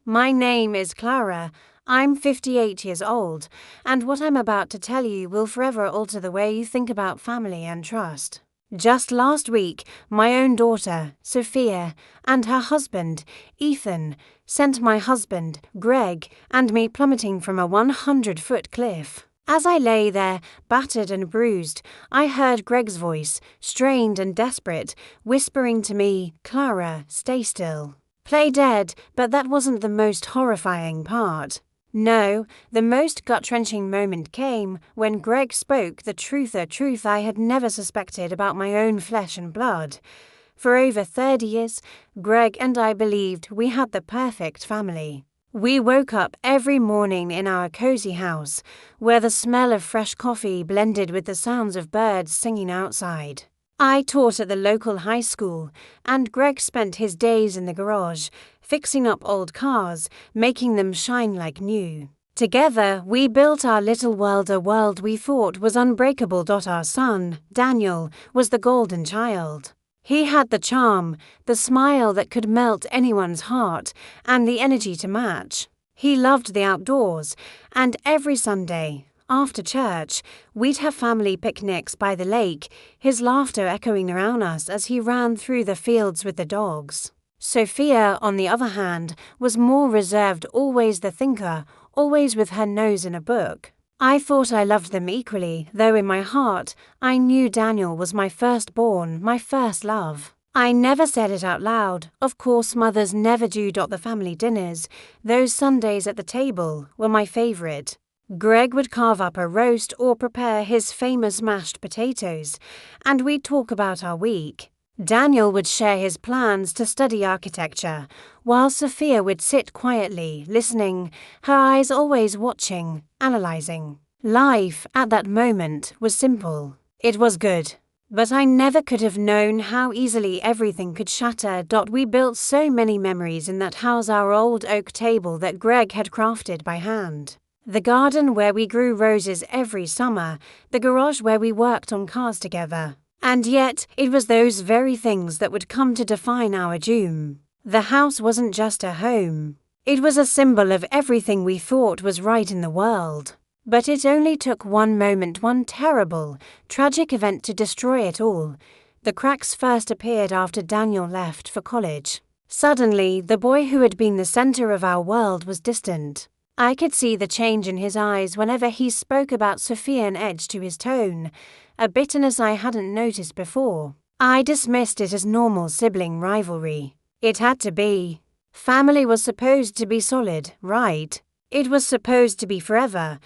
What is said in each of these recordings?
My name is Clara. I'm 58 years old, and what I'm about to tell you will forever alter the way you think about family and trust. Just last week, my own daughter, Sophia, and her husband, Ethan, sent my husband, Greg, and me plummeting from a 100-foot cliff. As I lay there, battered and bruised, I heard Greg's voice, strained and desperate, whispering to me, "Clara, stay still. Play dead," but that wasn't the most horrifying part. No, the most gut-wrenching moment came when Greg spoke the truth I had never suspected about my own flesh and blood. For over 30 years, Greg and I believed we had the perfect family. We woke up every morning in our cozy house, where the smell of fresh coffee blended with the sounds of birds singing outside. I taught at the local high school, and Greg spent his days in the garage, fixing up old cars, making them shine like new. Together, we built our little world, a world we thought was unbreakable. Our son, Daniel, was the golden child. He had the charm, the smile that could melt anyone's heart, and the energy to match. He loved the outdoors, and every Sunday, after church, we'd have family picnics by the lake, his laughter echoing around us as he ran through the fields with the dogs. Sophia, on the other hand, was more reserved, always the thinker, always with her nose in a book. I thought I loved them equally, though in my heart, I knew Daniel was my firstborn, my first love. I never said it out loud. Of course, mothers never do. The family dinners, those Sundays at the table, were my favorite. Greg would carve up a roast or prepare his famous mashed potatoes, and we'd talk about our week. Daniel would share his plans to study architecture, while Sophia would sit quietly, listening, her eyes always watching, analyzing. Life, at that moment, was simple. It was good. But I never could have known how easily everything could shatter. We built so many memories in that house, our old oak table that Greg had crafted by hand. The garden where we grew roses every summer, the garage where we worked on cars together. And yet, it was those very things that would come to define our doom. The house wasn't just a home. It was a symbol of everything we thought was right in the world. But it only took one moment, one terrible, tragic event to destroy it all. The cracks first appeared after Daniel left for college. Suddenly, the boy who had been the center of our world was distant. I could see the change in his eyes whenever he spoke about Sophia, an edge to his tone, a bitterness I hadn't noticed before. I dismissed it as normal sibling rivalry. It had to be. Family was supposed to be solid, right? It was supposed to be forever.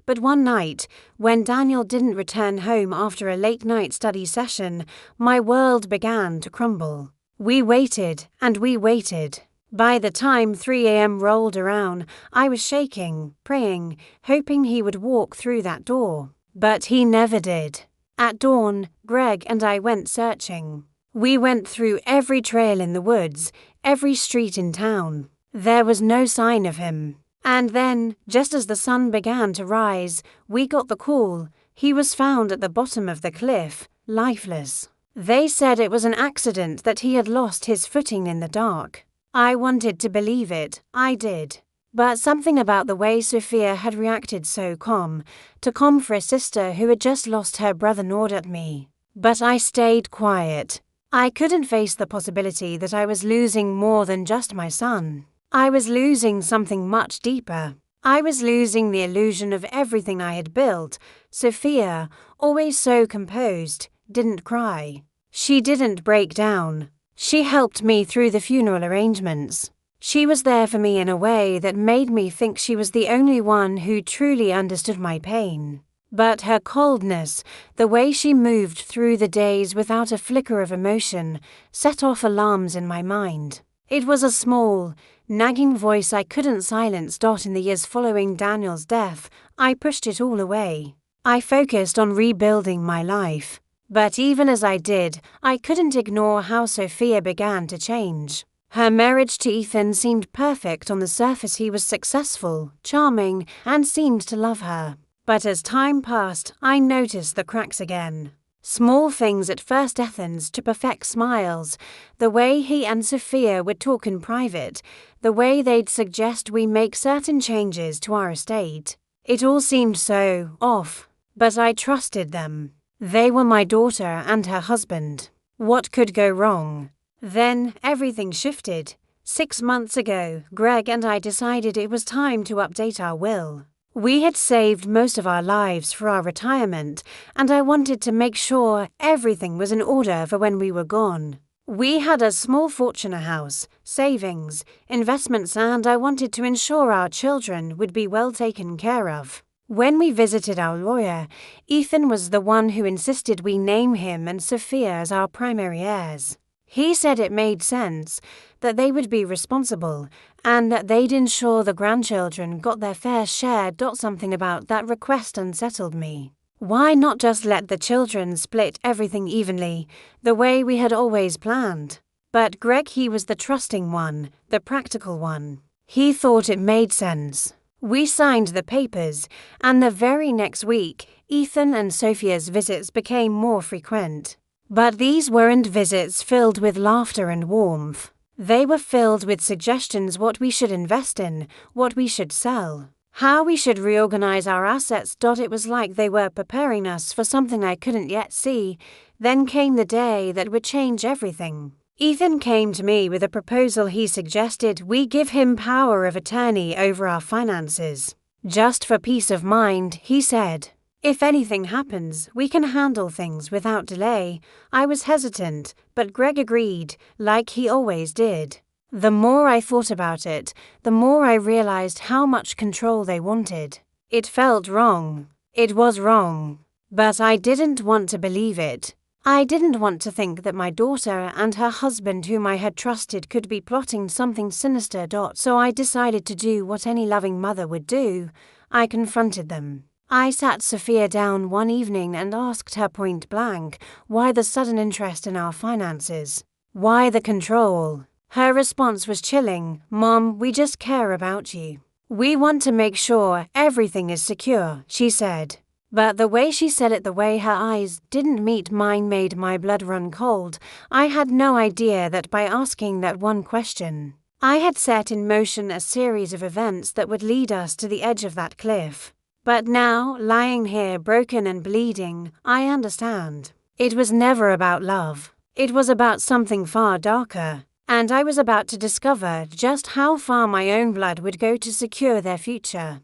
But one night, when Daniel didn't return home after a late-night study session, my world began to crumble. We waited, and we waited. By the time 3 a.m. rolled around, I was shaking, praying, hoping he would walk through that door. But he never did. At dawn, Greg and I went searching. We went through every trail in the woods, every street in town. There was no sign of him. And then, just as the sun began to rise, we got the call. He was found at the bottom of the cliff, lifeless. They said it was an accident, that he had lost his footing in the dark. I wanted to believe it, I did. But something about the way Sophia had reacted so calm, too calm for a sister who had just lost her brother, gnawed at me. But I stayed quiet. I couldn't face the possibility that I was losing more than just my son. I was losing something much deeper. I was losing the illusion of everything I had built. Sophia, always so composed, didn't cry. She didn't break down. She helped me through the funeral arrangements. She was there for me in a way that made me think she was the only one who truly understood my pain. But her coldness, the way she moved through the days without a flicker of emotion, set off alarms in my mind. It was a small, nagging voice I couldn't silence. In the years following Daniel's death, I pushed it all away. I focused on rebuilding my life. But even as I did, I couldn't ignore how Sophia began to change. Her marriage to Ethan seemed perfect on the surface. He was successful, charming, and seemed to love her. But as time passed, I noticed the cracks again. Small things at first Ethan's to perfect smiles, the way he and Sophia would talk in private, the way they'd suggest we make certain changes to our estate. It all seemed so off, but I trusted them. They were my daughter and her husband. What could go wrong? Then everything shifted. 6 months ago, Greg and I decided it was time to update our will. We had saved most of our lives for our retirement, and I wanted to make sure everything was in order for when we were gone. We had a small fortune, a house, savings, investments, and I wanted to ensure our children would be well taken care of. When we visited our lawyer, Ethan was the one who insisted we name him and Sophia as our primary heirs. He said it made sense, that they would be responsible, and that they'd ensure the grandchildren got their fair share. Something about that request unsettled me. Why not just let the children split everything evenly, the way we had always planned? But Greg, he was the trusting one, the practical one. He thought it made sense. We signed the papers, and the very next week, Ethan and Sophia's visits became more frequent. But these weren't visits filled with laughter and warmth. They were filled with suggestions what we should invest in, what we should sell, how we should reorganize our assets. It was like they were preparing us for something I couldn't yet see. Then came the day that would change everything. Ethan came to me with a proposal. He suggested we give him power of attorney over our finances. Just for peace of mind, he said. If anything happens, we can handle things without delay. I was hesitant, but Greg agreed, like he always did. The more I thought about it, the more I realized how much control they wanted. It felt wrong. It was wrong. But I didn't want to believe it. I didn't want to think that my daughter and her husband, whom I had trusted, could be plotting something sinister. So I decided to do what any loving mother would do. I confronted them. I sat Sophia down one evening and asked her point blank, why the sudden interest in our finances? Why the control? Her response was chilling. Mom, we just care about you. We want to make sure everything is secure, she said. But the way she said it, the way her eyes didn't meet mine, made my blood run cold. I had no idea that by asking that one question, I had set in motion a series of events that would lead us to the edge of that cliff. But now, lying here broken and bleeding, I understand. It was never about love. It was about something far darker. And I was about to discover just how far my own blood would go to secure their future.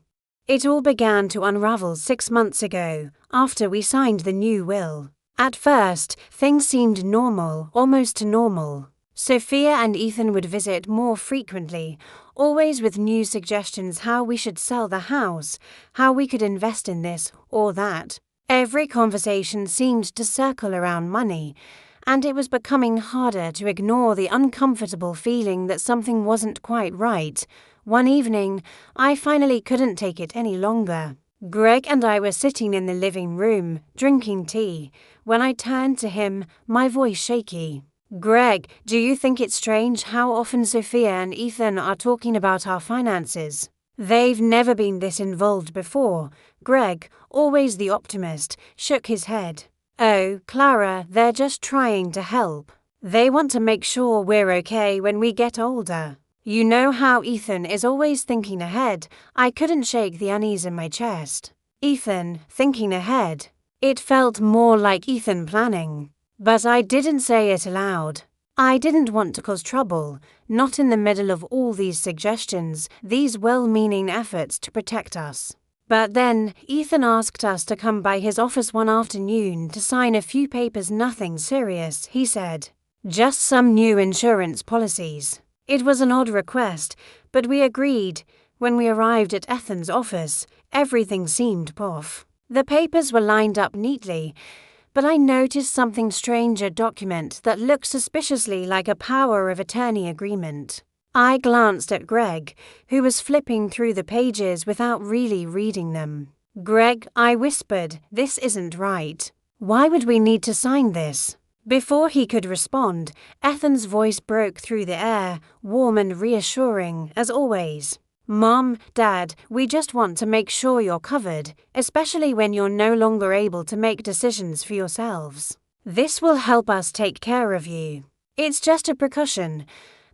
It all began to unravel 6 months ago, after we signed the new will. At first, things seemed normal, almost normal. Sophia and Ethan would visit more frequently, always with new suggestions how we should sell the house, how we could invest in this or that. Every conversation seemed to circle around money, and it was becoming harder to ignore the uncomfortable feeling that something wasn't quite right. One evening, I finally couldn't take it any longer. Greg and I were sitting in the living room, drinking tea, when I turned to him, my voice shaky. Greg, do you think it's strange how often Sophia and Ethan are talking about our finances? They've never been this involved before. Greg, always the optimist, shook his head. Oh, Clara, they're just trying to help. They want to make sure we're okay when we get older. You know how Ethan is always thinking ahead. I couldn't shake the unease in my chest. Ethan, thinking ahead. It felt more like Ethan planning. But I didn't say it aloud. I didn't want to cause trouble, not in the middle of all these suggestions, these well-meaning efforts to protect us. But then, Ethan asked us to come by his office one afternoon to sign a few papers. Nothing serious, he said. Just some new insurance policies. It was an odd request, but we agreed. When we arrived at Ethan's office, everything seemed off. The papers were lined up neatly, but I noticed something strange, a document that looked suspiciously like a power of attorney agreement. I glanced at Greg, who was flipping through the pages without really reading them. Greg, I whispered, this isn't right. Why would we need to sign this? Before he could respond, Ethan's voice broke through the air, warm and reassuring, as always. "Mom, Dad, we just want to make sure you're covered, especially when you're no longer able to make decisions for yourselves. This will help us take care of you. It's just a precaution."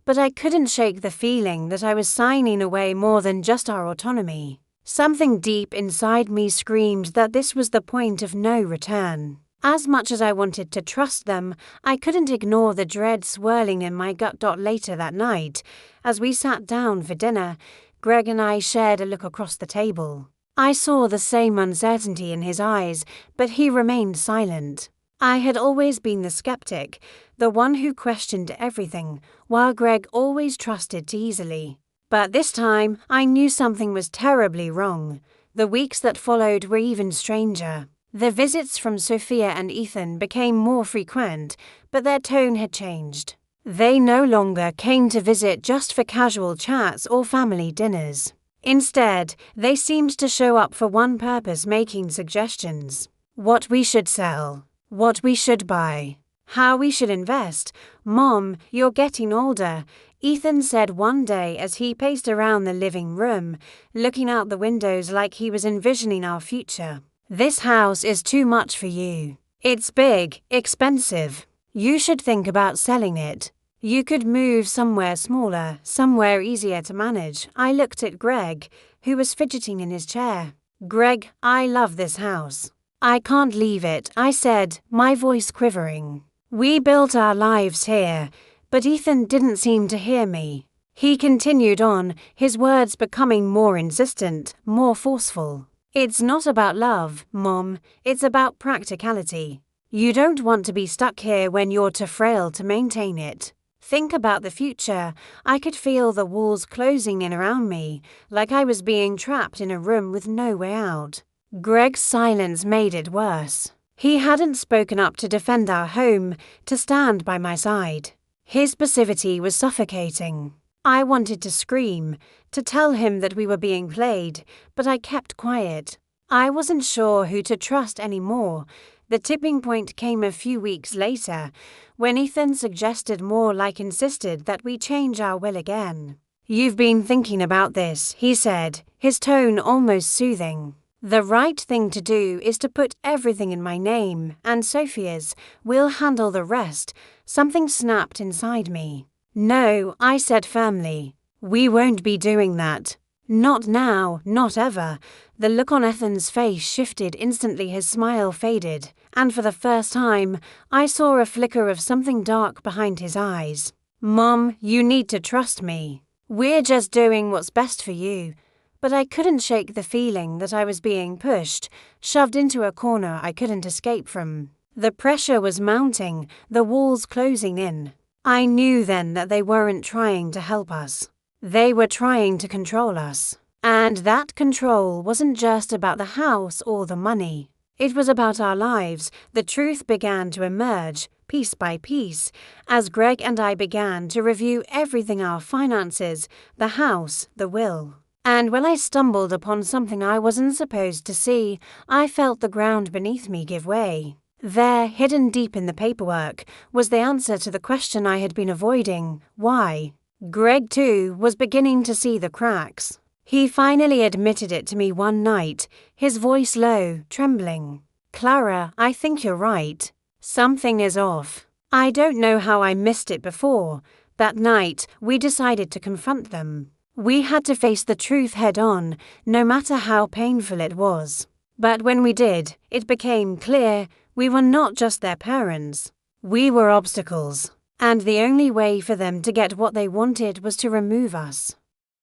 But I couldn't shake the feeling that I was signing away more than just our autonomy. Something deep inside me screamed that this was the point of no return. As much as I wanted to trust them, I couldn't ignore the dread swirling in my gut. Later that night, as we sat down for dinner, Greg and I shared a look across the table. I saw the same uncertainty in his eyes, but he remained silent. I had always been the skeptic, the one who questioned everything, while Greg always trusted easily. But this time, I knew something was terribly wrong. The weeks that followed were even stranger. The visits from Sophia and Ethan became more frequent, but their tone had changed. They no longer came to visit just for casual chats or family dinners. Instead, they seemed to show up for one purpose: making suggestions. What we should sell, what we should buy, how we should invest. "Mom, you're getting older," Ethan said one day as he paced around the living room, looking out the windows like he was envisioning our future. "This house is too much for you. It's big, expensive. You should think about selling it. You could move somewhere smaller, somewhere easier to manage." I looked at Greg, who was fidgeting in his chair. "Greg, I love this house. I can't leave it," I said, my voice quivering. "We built our lives here." But Ethan didn't seem to hear me. He continued on, his words becoming more insistent, more forceful. "It's not about love, Mom. It's about practicality. You don't want to be stuck here when you're too frail to maintain it. Think about the future." I could feel the walls closing in around me, like I was being trapped in a room with no way out. Greg's silence made it worse. He hadn't spoken up to defend our home, to stand by my side. His passivity was suffocating. I wanted to scream, to tell him that we were being played, but I kept quiet. I wasn't sure who to trust anymore. The tipping point came a few weeks later, when Ethan suggested, more like insisted, that we change our will again. "You've been thinking about this," he said, his tone almost soothing. "The right thing to do is to put everything in my name, and Sophia's. We'll handle the rest." Something snapped inside me. "No," I said firmly. "We won't be doing that. Not now, not ever." The look on Ethan's face shifted instantly, his smile faded, and for the first time, I saw a flicker of something dark behind his eyes. "Mom, you need to trust me. We're just doing what's best for you." But I couldn't shake the feeling that I was being pushed, shoved into a corner I couldn't escape from. The pressure was mounting, the walls closing in. I knew then that they weren't trying to help us. They were trying to control us. And that control wasn't just about the house or the money. It was about our lives. The truth began to emerge, piece by piece, as Greg and I began to review everything: our finances, the house, the will. And when I stumbled upon something I wasn't supposed to see, I felt the ground beneath me give way. There, hidden deep in the paperwork, was the answer to the question I had been avoiding: why? Greg, too, was beginning to see the cracks. He finally admitted it to me one night, his voice low, trembling. "Clara, I think you're right. Something is off." I don't know how I missed it before. That night, we decided to confront them. We had to face the truth head-on, no matter how painful it was. But when we did, it became clear we were not just their parents. We were obstacles, and the only way for them to get what they wanted was to remove us.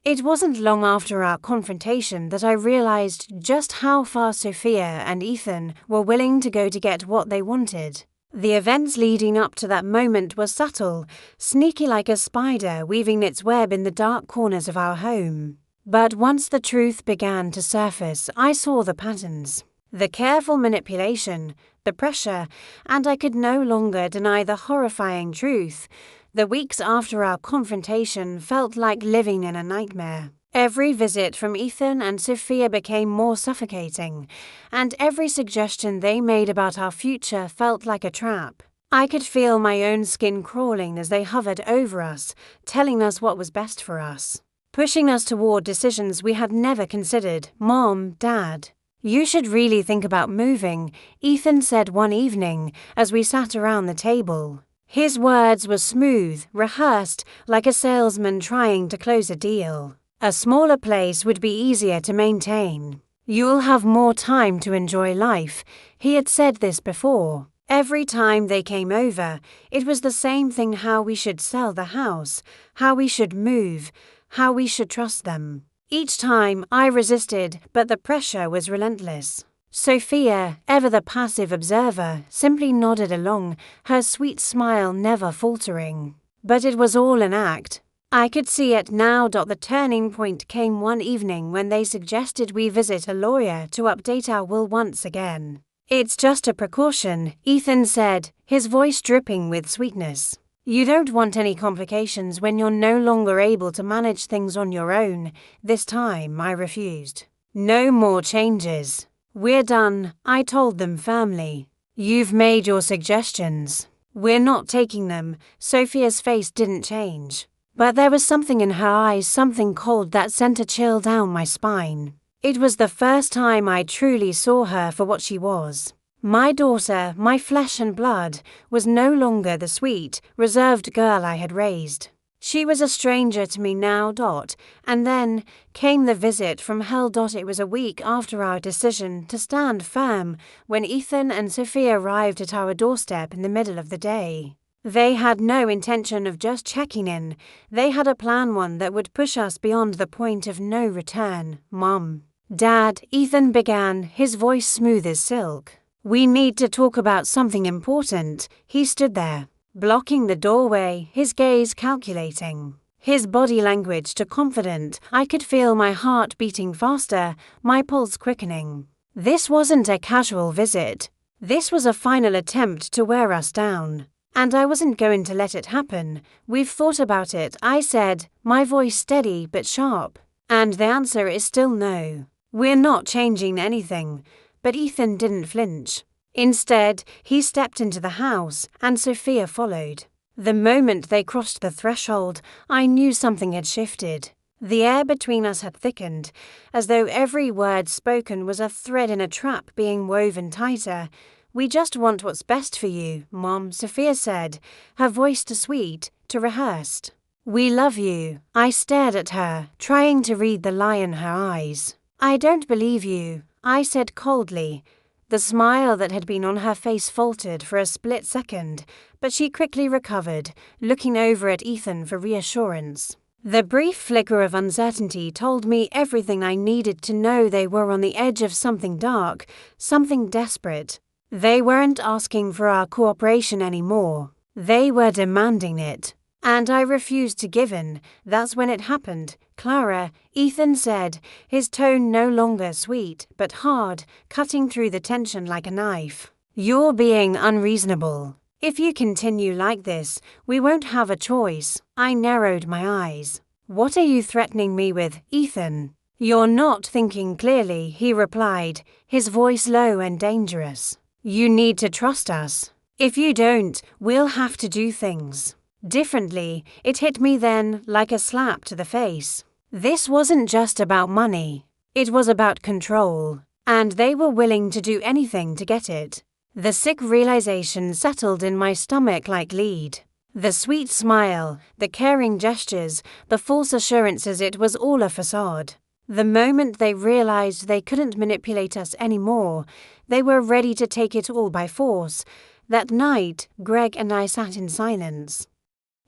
It wasn't long after our confrontation that I realized just how far Sophia and Ethan were willing to go to get what they wanted. The events leading up to that moment were subtle, sneaky like a spider weaving its web in the dark corners of our home. But once the truth began to surface, I saw the patterns. The careful manipulation, the pressure, and I could no longer deny the horrifying truth. The weeks after our confrontation felt like living in a nightmare. Every visit from Ethan and Sophia became more suffocating, and every suggestion they made about our future felt like a trap. I could feel my own skin crawling as they hovered over us, telling us what was best for us. pushing us toward decisions we had never considered. Mom, Dad, you should really think about moving, Ethan said one evening as we sat around the table. His words were smooth, rehearsed, like a salesman trying to close a deal. A smaller place would be easier to maintain. You'll have more time to enjoy life. He had said this before. Every time they came over, it was the same thing: how we should sell the house, how we should move, how we should trust them. Each time I resisted, but the pressure was relentless. Sophia, ever the passive observer, simply nodded along, her sweet smile never faltering. But it was all an act. I could see it now. The turning point came one evening when they suggested we visit a lawyer to update our will once again. It's just a precaution, Ethan said, his voice dripping with sweetness. You don't want any complications when you're no longer able to manage things on your own. This time I refused. No more changes. We're done, I told them firmly. You've made your suggestions. We're not taking them. Sophia's face didn't change. But there was something in her eyes, something cold that sent a chill down my spine. It was the first time I truly saw her for what she was. My daughter, my flesh and blood, was no longer the sweet, reserved girl I had raised. She was a stranger to me now. And then came the visit from hell. It was a week after our decision to stand firm when Ethan and Sophia arrived at our doorstep in the middle of the day. They had no intention of just checking in. They had a plan, one that would push us beyond the point of no return. Mom, Dad, Ethan began, his voice smooth as silk. We need to talk about something important. He stood there, blocking the doorway, his gaze calculating. His body language too confident. I could feel my heart beating faster, my pulse quickening. This wasn't a casual visit. This was a final attempt to wear us down. And I wasn't going to let it happen. We've thought about it, I said, my voice steady but sharp. And the answer is still no. We're not changing anything. But Ethan didn't flinch. Instead, he stepped into the house, and Sophia followed. The moment they crossed the threshold, I knew something had shifted. The air between us had thickened, as though every word spoken was a thread in a trap being woven tighter. We just want what's best for you, Mom, Sophia said, her voice too sweet, too rehearsed. We love you. I stared at her, trying to read the lie in her eyes. I don't believe you, I said coldly. The smile that had been on her face faltered for a split second, but she quickly recovered, looking over at Ethan for reassurance. The brief flicker of uncertainty told me everything I needed to know. They were on the edge of something dark, something desperate. They weren't asking for our cooperation anymore. They were demanding it. And I refused to give in. That's when it happened. Clara, Ethan said, his tone no longer sweet, but hard, cutting through the tension like a knife. You're being unreasonable. If you continue like this, we won't have a choice. I narrowed my eyes. What are you threatening me with, Ethan? You're not thinking clearly, he replied, his voice low and dangerous. You need to trust us. If you don't, we'll have to do things differently. It hit me then like a slap to the face. This wasn't just about money. It was about control. And they were willing to do anything to get it. The sick realization settled in my stomach like lead. The sweet smile, the caring gestures, the false assurances, it was all a facade. The moment they realized they couldn't manipulate us anymore, they were ready to take it all by force. That night, Greg and I sat in silence.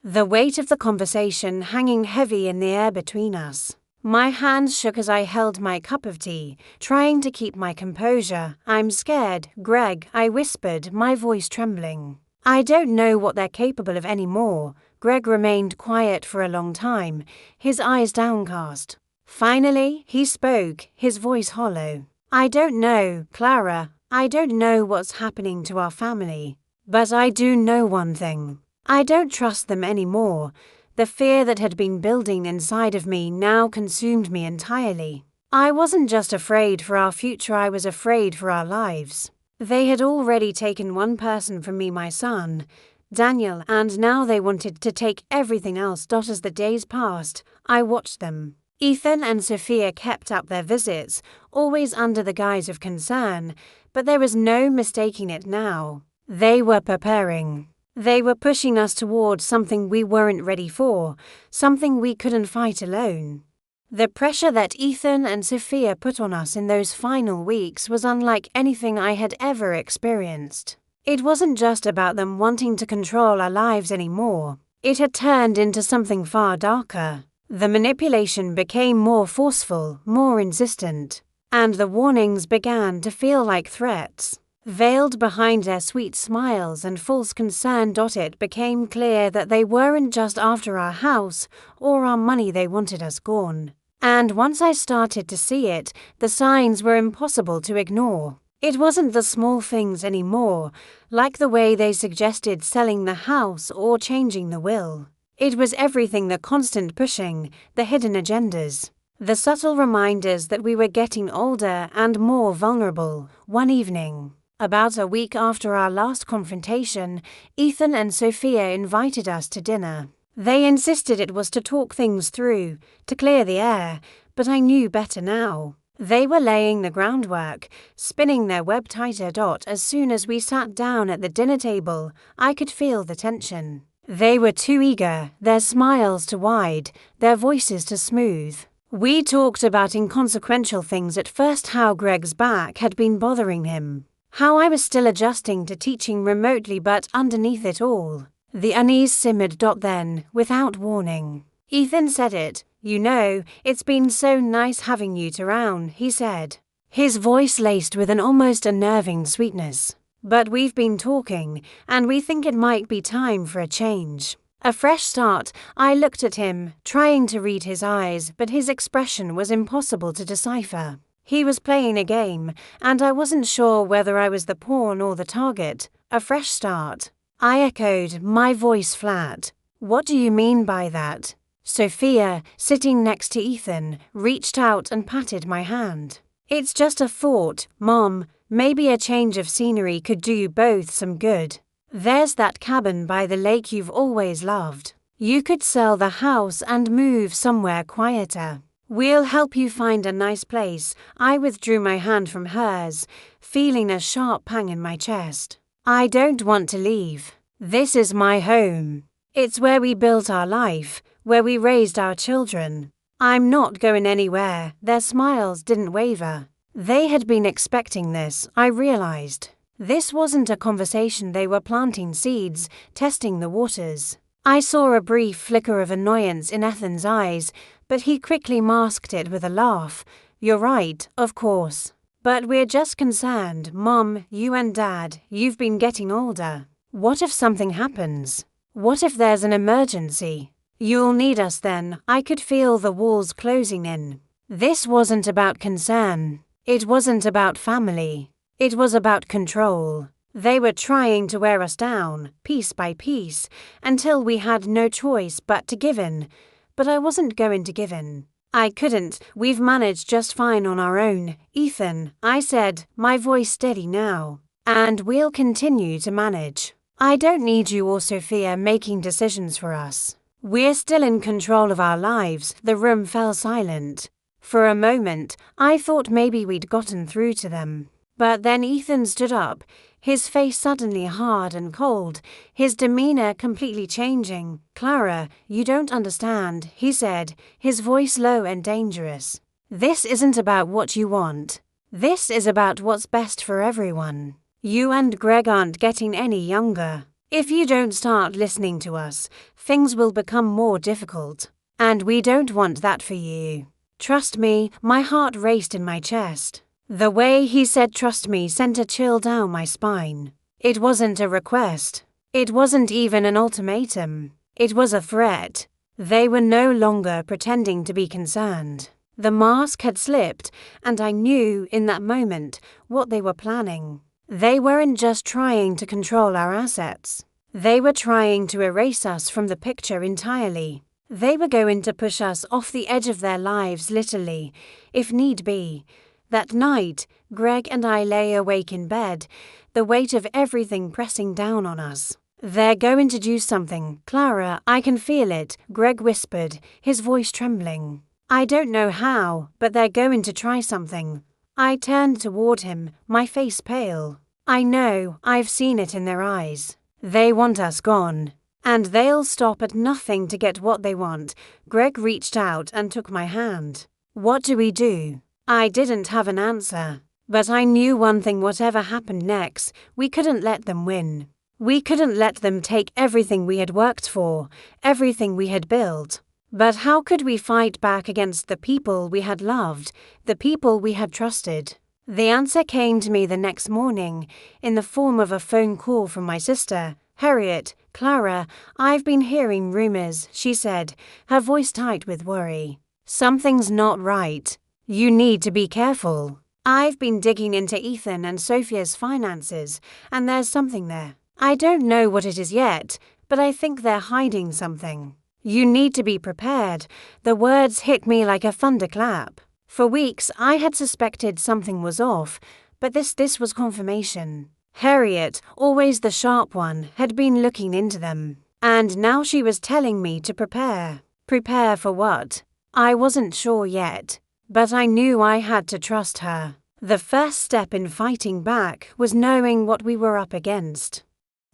The weight of the conversation hanging heavy in the air between us. My hands shook as I held my cup of tea, trying to keep my composure. I'm scared, Greg, I whispered, my voice trembling. I don't know what they're capable of anymore. Greg remained quiet for a long time, his eyes downcast. Finally, he spoke, his voice hollow. I don't know, Clara. I don't know what's happening to our family. But I do know one thing. I don't trust them anymore. The fear that had been building inside of me now consumed me entirely. I wasn't just afraid for our future, I was afraid for our lives. They had already taken one person from me, my son, Daniel, and now they wanted to take everything else. As the days passed, I watched them. Ethan and Sophia kept up their visits, always under the guise of concern, but there was no mistaking it now. They were preparing. They were pushing us towards something we weren't ready for, something we couldn't fight alone. The pressure that Ethan and Sophia put on us in those final weeks was unlike anything I had ever experienced. It wasn't just about them wanting to control our lives anymore. It had turned into something far darker. The manipulation became more forceful, more insistent, and the warnings began to feel like threats. Veiled behind their sweet smiles and false concern, it became clear that they weren't just after our house or our money, they wanted us gone. And once I started to see it, the signs were impossible to ignore. It wasn't the small things anymore, like the way they suggested selling the house or changing the will. It was everything: the constant pushing, the hidden agendas, the subtle reminders that we were getting older and more vulnerable. One evening, about a week after our last confrontation, Ethan and Sophia invited us to dinner. They insisted it was to talk things through, to clear the air, but I knew better now. They were laying the groundwork, spinning their web tighter. As soon as we sat down at the dinner table, I could feel the tension. They were too eager, their smiles too wide, their voices too smooth. We talked about inconsequential things at first: how Greg's back had been bothering him, how I was still adjusting to teaching remotely, but underneath it all, the unease simmered. Then, without warning, Ethan said it. "You know, it's been so nice having you around," he said, his voice laced with an almost unnerving sweetness. "But we've been talking, and we think it might be time for a change. A fresh start." I looked at him, trying to read his eyes, but his expression was impossible to decipher. He was playing a game, and I wasn't sure whether I was the pawn or the target. "A fresh start," I echoed, my voice flat. "What do you mean by that?" Sophia, sitting next to Ethan, reached out and patted my hand. "It's just a thought, Mom. Maybe a change of scenery could do you both some good. There's that cabin by the lake you've always loved. You could sell the house and move somewhere quieter. We'll help you find a nice place." I withdrew my hand from hers, feeling a sharp pang in my chest. "I don't want to leave. This is my home. It's where we built our life, where we raised our children. I'm not going anywhere." Their smiles didn't waver. They had been expecting this, I realized. This wasn't a conversation. They were planting seeds, testing the waters. I saw a brief flicker of annoyance in Ethan's eyes, but he quickly masked it with a laugh. "You're right, of course. But we're just concerned, Mom, you and Dad, you've been getting older. What if something happens? What if there's an emergency? You'll need us then." I could feel the walls closing in. This wasn't about concern. It wasn't about family. It was about control. They were trying to wear us down, piece by piece, until we had no choice but to give in. But I wasn't going to give in. I couldn't. "We've managed just fine on our own, Ethan," I said, my voice steady now. "And we'll continue to manage. I don't need you or Sophia making decisions for us. We're still in control of our lives." The room fell silent. For a moment, I thought maybe we'd gotten through to them. But then Ethan stood up, his face suddenly hard and cold, his demeanor completely changing. "Clara, you don't understand," he said, his voice low and dangerous. "This isn't about what you want. This is about what's best for everyone. You and Greg aren't getting any younger. If you don't start listening to us, things will become more difficult. And we don't want that for you. Trust me." My heart raced in my chest. The way he said "trust me" sent a chill down my spine. It wasn't a request. It wasn't even an ultimatum. It was a threat. They were no longer pretending to be concerned. The mask had slipped, and I knew in that moment what they were planning. They weren't just trying to control our assets. They were trying to erase us from the picture entirely. They were going to push us off the edge of their lives, literally, if need be. That night, Greg and I lay awake in bed, the weight of everything pressing down on us. "They're going to do something, Clara, I can feel it," Greg whispered, his voice trembling. I don't know how, but they're going to try something. I turned toward him, my face pale. I know, I've seen it in their eyes. They want us gone. And they'll stop at nothing to get what they want. Greg reached out and took my hand. What do we do? I didn't have an answer. But I knew one thing: whatever happened next, we couldn't let them win. We couldn't let them take everything we had worked for, everything we had built. But how could we fight back against the people we had loved, the people we had trusted? The answer came to me the next morning, in the form of a phone call from my sister. Harriet, Clara, I've been hearing rumors, she said, her voice tight with worry. Something's not right. You need to be careful. I've been digging into Ethan and Sophia's finances, and there's something there. I don't know what it is yet, but I think they're hiding something. You need to be prepared. The words hit me like a thunderclap. For weeks, I had suspected something was off, but this was confirmation. Harriet, always the sharp one, had been looking into them. And now she was telling me to prepare. Prepare for what? I wasn't sure yet, but I knew I had to trust her. The first step in fighting back was knowing what we were up against.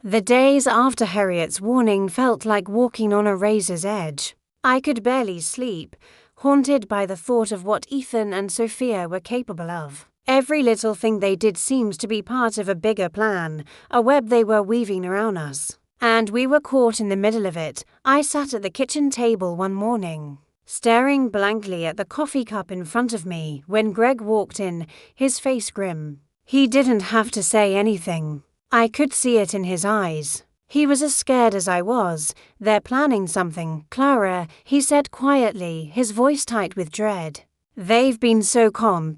The days after Harriet's warning felt like walking on a razor's edge. I could barely sleep, haunted by the thought of what Ethan and Sophia were capable of. Every little thing they did seemed to be part of a bigger plan, a web they were weaving around us. And we were caught in the middle of it. I sat at the kitchen table one morning, staring blankly at the coffee cup in front of me when Greg walked in, his face grim. He didn't have to say anything. I could see it in his eyes. He was as scared as I was. They're planning something, Clara, he said quietly, his voice tight with dread. They've been so calm.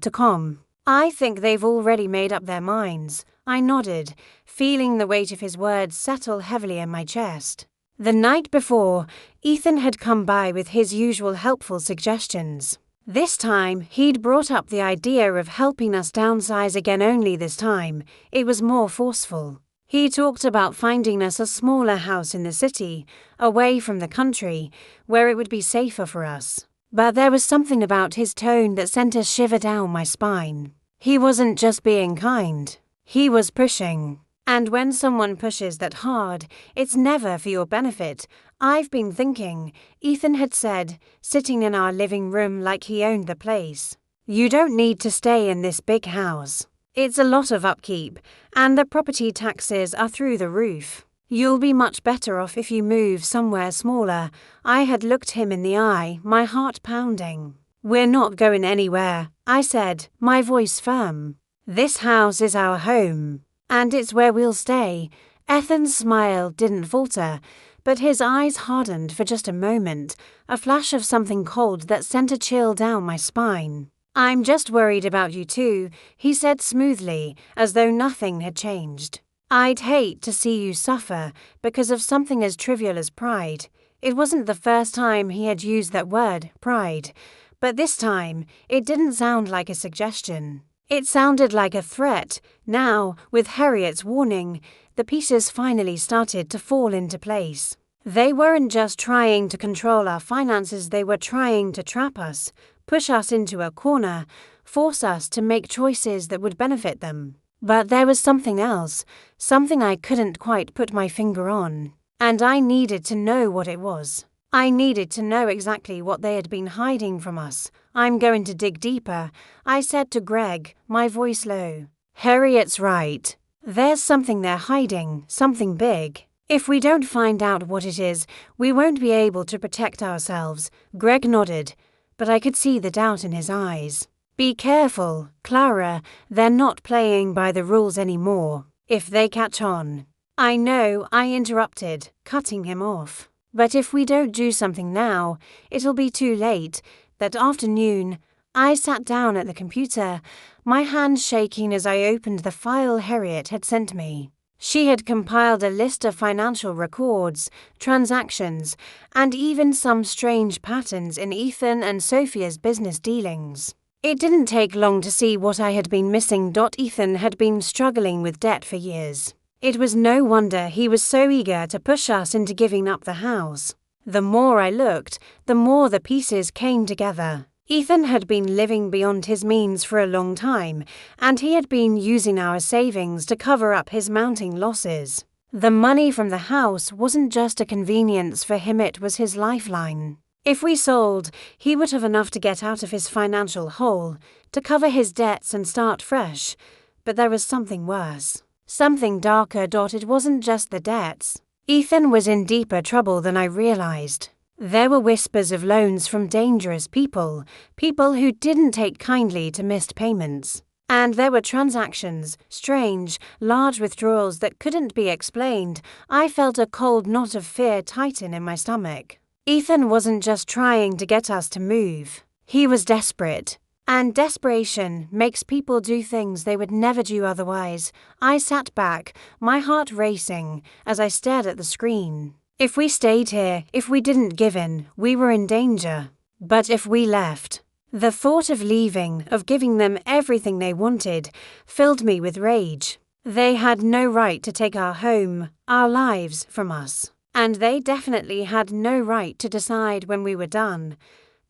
I think they've already made up their minds. I nodded, feeling the weight of his words settle heavily in my chest. The night before, Ethan had come by with his usual helpful suggestions. This time, he'd brought up the idea of helping us downsize again, only this time it was more forceful. He talked about finding us a smaller house in the city, away from the country, where it would be safer for us. But there was something about his tone that sent a shiver down my spine. He wasn't just being kind. He was pushing. And when someone pushes that hard, it's never for your benefit. I've been thinking, Ethan had said, sitting in our living room like he owned the place. You don't need to stay in this big house. It's a lot of upkeep, and the property taxes are through the roof. You'll be much better off if you move somewhere smaller. I had looked him in the eye, my heart pounding. We're not going anywhere, I said, my voice firm. This house is our home, and it's where we'll stay. Ethan's smile didn't falter, but his eyes hardened for just a moment, a flash of something cold that sent a chill down my spine. I'm just worried about you too, he said smoothly, as though nothing had changed. I'd hate to see you suffer because of something as trivial as pride. It wasn't the first time he had used that word, pride, but this time it didn't sound like a suggestion. It sounded like a threat. Now, with Harriet's warning, the pieces finally started to fall into place. They weren't just trying to control our finances, they were trying to trap us, push us into a corner, force us to make choices that would benefit them. But there was something else, something I couldn't quite put my finger on, and I needed to know what it was. I needed to know exactly what they had been hiding from us. I'm going to dig deeper, I said to Greg, my voice low. Harriet's right. There's something they're hiding, something big. If we don't find out what it is, we won't be able to protect ourselves. Greg nodded, but I could see the doubt in his eyes. Be careful, Clara, they're not playing by the rules anymore. If they catch on. I know, I interrupted, cutting him off. But if we don't do something now, it'll be too late. That afternoon, I sat down at the computer, my hands shaking as I opened the file Harriet had sent me. She had compiled a list of financial records, transactions, and even some strange patterns in Ethan and Sophia's business dealings. It didn't take long to see what I had been missing. Ethan had been struggling with debt for years. It was no wonder he was so eager to push us into giving up the house. The more I looked, the more the pieces came together. Ethan had been living beyond his means for a long time, and he had been using our savings to cover up his mounting losses. The money from the house wasn't just a convenience for him, it was his lifeline. If we sold, he would have enough to get out of his financial hole, to cover his debts and start fresh. But there was something worse. Something darker. It wasn't just the debts. Ethan was in deeper trouble than I realized. There were whispers of loans from dangerous people who didn't take kindly to missed payments. And there were transactions, strange, large withdrawals that couldn't be explained. I felt a cold knot of fear tighten in my stomach. Ethan wasn't just trying to get us to move. He was desperate. And desperation makes people do things they would never do otherwise. I sat back, my heart racing, as I stared at the screen. If we stayed here, if we didn't give in, we were in danger. But if we left, the thought of leaving, of giving them everything they wanted, filled me with rage. They had no right to take our home, our lives from us. And they definitely had no right to decide when we were done.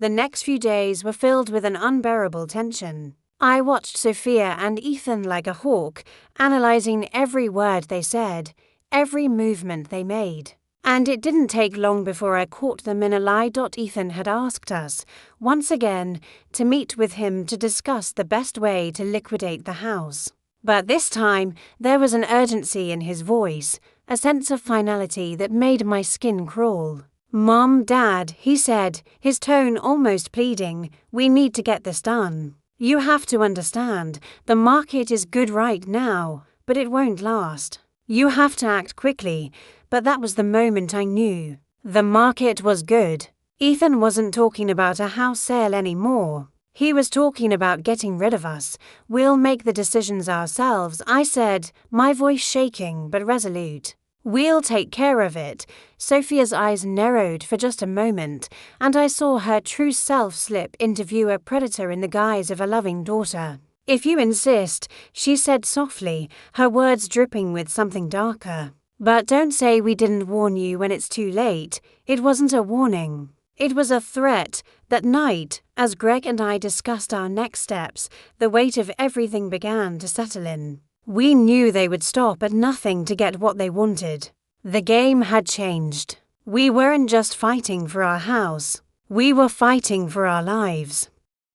The next few days were filled with an unbearable tension. I watched Sophia and Ethan like a hawk, analyzing every word they said, every movement they made. And it didn't take long before I caught them in a lie. Ethan had asked us, once again, to meet with him to discuss the best way to liquidate the house. But this time, there was an urgency in his voice, a sense of finality that made my skin crawl. "Mom, Dad," he said, his tone almost pleading, "we need to get this done. You have to understand, the market is good right now, but it won't last. You have to act quickly." But that was the moment I knew. The market was good. Ethan wasn't talking about a house sale anymore. He was talking about getting rid of us. "We'll make the decisions ourselves," I said, my voice shaking but resolute. "We'll take care of it." Sophia's eyes narrowed for just a moment, and I saw her true self slip into view, a predator in the guise of a loving daughter. "If you insist," she said softly, her words dripping with something darker. "But don't say we didn't warn you when it's too late." It wasn't a warning. It was a threat. That night, as Greg and I discussed our next steps, the weight of everything began to settle in. We knew they would stop at nothing to get what they wanted. The game had changed. We weren't just fighting for our house. We were fighting for our lives.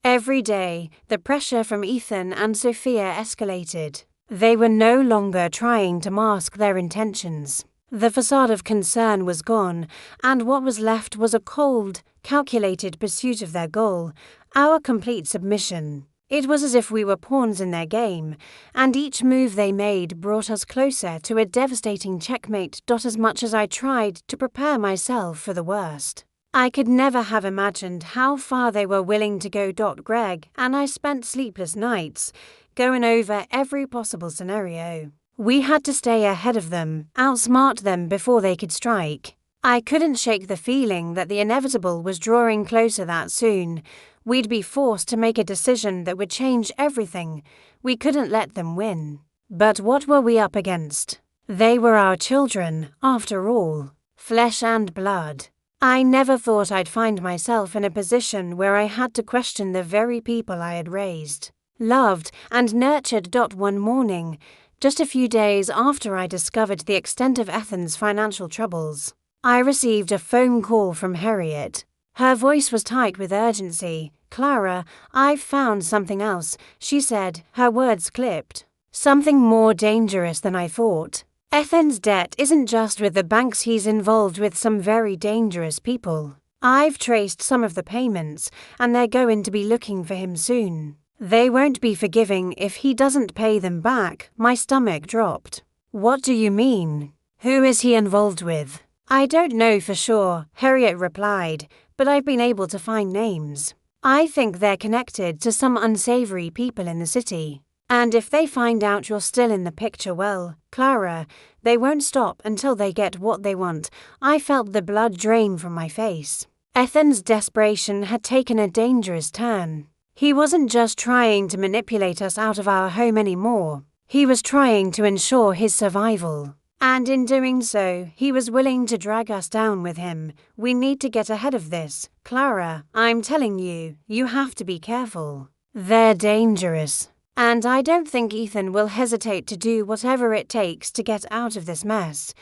Every day, the pressure from Ethan and Sophia escalated. They were no longer trying to mask their intentions. The facade of concern was gone, and what was left was a cold, calculated pursuit of their goal, our complete submission. It was as if we were pawns in their game, and each move they made brought us closer to a devastating checkmate. As much as I tried to prepare myself for the worst, I could never have imagined how far they were willing to go. Greg and I spent sleepless nights, going over every possible scenario. We had to stay ahead of them, outsmart them before they could strike. I couldn't shake the feeling that the inevitable was drawing closer that soon. We'd be forced to make a decision that would change everything. We couldn't let them win. But what were we up against? They were our children, after all, flesh and blood. I never thought I'd find myself in a position where I had to question the very people I had raised, loved, and nurtured. One morning, just a few days after I discovered the extent of Ethan's financial troubles, I received a phone call from Harriet. Her voice was tight with urgency. "Clara, I've found something else," she said, her words clipped. "Something more dangerous than I thought. Ethan's debt isn't just with the banks, he's involved with some very dangerous people. I've traced some of the payments, and they're going to be looking for him soon. They won't be forgiving if he doesn't pay them back." My stomach dropped. "What do you mean? Who is he involved with?" "I don't know for sure," Harriet replied, "but I've been able to find names. I think they're connected to some unsavory people in the city. And if they find out you're still in the picture, well, Clara, they won't stop until they get what they want." I felt the blood drain from my face. Ethan's desperation had taken a dangerous turn. He wasn't just trying to manipulate us out of our home anymore. He was trying to ensure his survival. And in doing so, he was willing to drag us down with him. We need to get ahead of this. Clara, I'm telling you, you have to be careful. They're dangerous. And I don't think Ethan will hesitate to do whatever it takes to get out of this mess.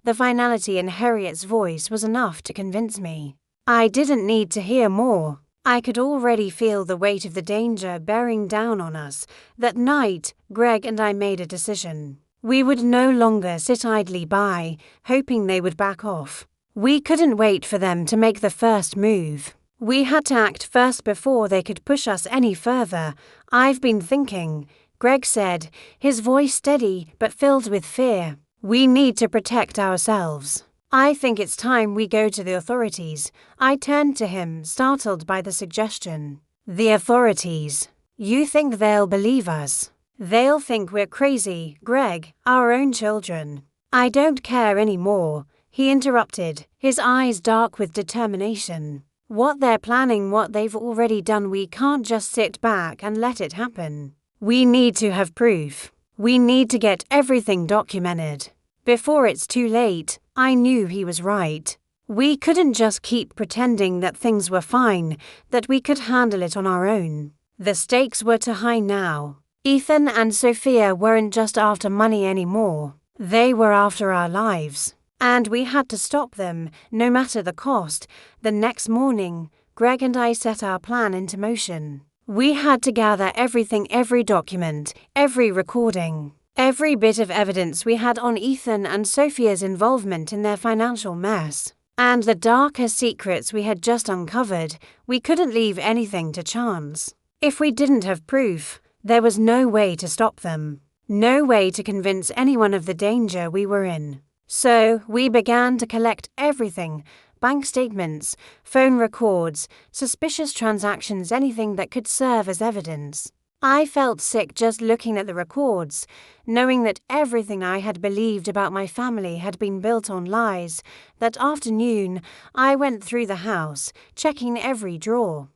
The finality in Harriet's voice was enough to convince me. I didn't need to hear more. I could already feel the weight of the danger bearing down on us. That night, Greg and I made a decision. We would no longer sit idly by, hoping they would back off. We couldn't wait for them to make the first move. We had to act first before they could push us any further. I've been thinking, Greg said, his voice steady but filled with fear. We need to protect ourselves. I think it's time we go to the authorities. I turned to him, startled by the suggestion. The authorities? You think they'll believe us? They'll think we're crazy, Greg, our own children. I don't care anymore, he interrupted, his eyes dark with determination. What they're planning, what they've already done, we can't just sit back and let it happen. We need to have proof. We need to get everything documented. Before it's too late. I knew he was right. We couldn't just keep pretending that things were fine, that we could handle it on our own. The stakes were too high now. Ethan and Sophia weren't just after money anymore. They were after our lives. And we had to stop them, no matter the cost. The next morning, Greg and I set our plan into motion. We had to gather everything, every document, every recording, every bit of evidence we had on Ethan and Sophia's involvement in their financial mess. And the darker secrets we had just uncovered. We couldn't leave anything to chance. If we didn't have proof, there was no way to stop them. No way to convince anyone of the danger we were in. So we began to collect everything. Bank statements, phone records, suspicious transactions, anything that could serve as evidence. I felt sick just looking at the records, knowing that everything I had believed about my family had been built on lies. That afternoon, I went through the house, checking every drawer,